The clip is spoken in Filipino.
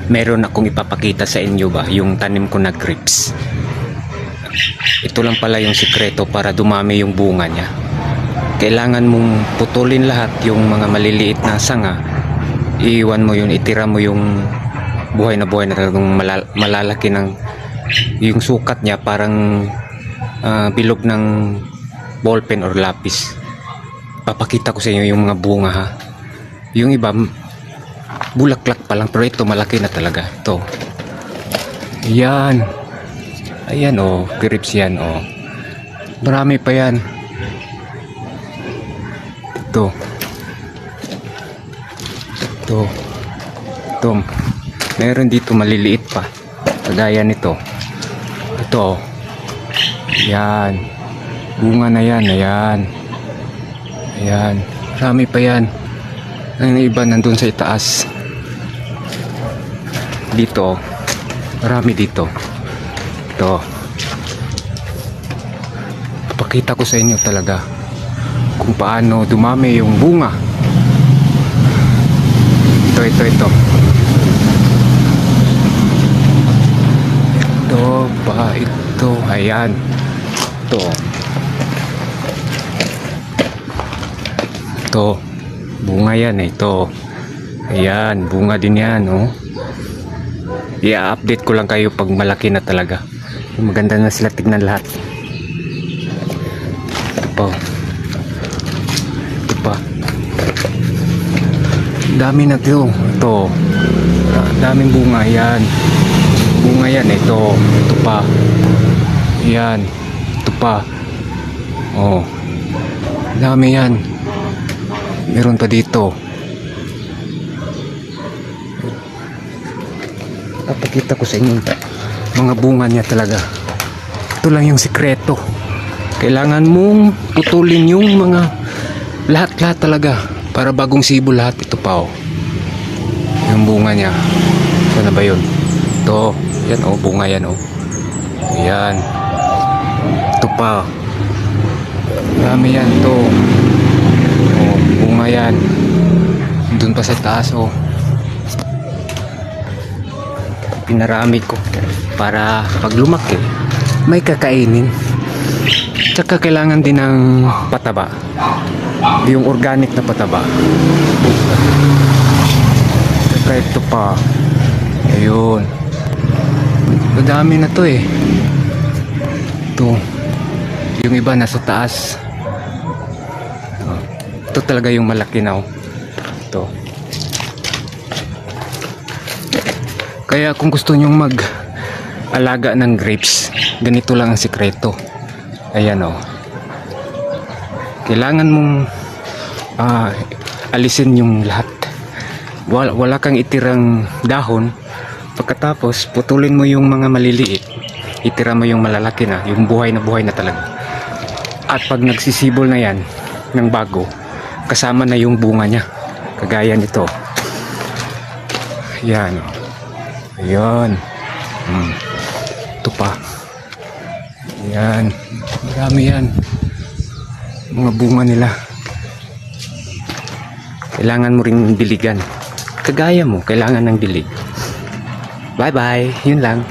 meron akong ipapakita sa inyo ba yung tanim ko na grapes. Ito lang pala yung sikreto para dumami yung bunga niya. Kailangan mong putulin lahat yung mga maliliit na sanga, iiwan mo yun, itira mo yung buhay na talagang malalaki ng yung sukat niya, parang bilog ng ballpen or lapis. Papakita ko sa inyo yung mga bunga ha. Yung iba bulaklak pa lang, pero ito malaki na talaga. Ito, yan, ayan oh, grapes yan oh, marami pa yan. Ito, meron dito maliliit pa kagaya nito. Ito, yan, bunga na yan, ayan, marami pa yan. Ang iba nandun sa itaas. Dito, marami dito. Ito, papakita ko sa inyo talaga kung paano dumami yung bunga. Ito. Ito, ayan. Ito, bunga yan eh. Ito, ayan, bunga din yan oh. I-update ko lang kayo pag malaki na talaga. Maganda na sila tignan lahat. Ito pa, dami na ito. Daming bunga yan. Bunga yan, ito pa, yan, ito pa oh, dami yan. Meron pa dito. Papakita ko sa inyo mga bunga niya talaga. Ito lang yung sikreto. Kailangan mong putulin yung mga lahat talaga para bagong sibo lahat. Ito pa oh, yung bunga niya. Sana ba yun? Ito, yan oh, bunga yan oh. Ayan, ito pa, marami yan to oh, bunga yan. Doon pa sa taas oh, pinarami ko para pag lumaki may kakainin. Tsaka kailangan din ng pataba, yung organic na pataba. Tsaka ito pa, ayun, madami na to eh. Ito, yung iba nasa taas. Ito talaga yung malaki na oh. Ito. Kaya kung gusto nyong mag-alaga ng grapes, ganito lang ang sikreto. Ayan oh. Kailangan mong alisin yung lahat. Wala kang itirang dahon. Pagkatapos putulin mo yung mga maliliit, itira mo yung malalaki na, yung buhay na talaga. At pag nagsisibol na yan ng bago, kasama na yung bunga niya, kagaya nito. Yan, ayan, ito pa, yan, marami yan, mga bunga nila. Kailangan mo ring biligan, kagaya mo, kailangan ng dilig. Bye bye, yun lang.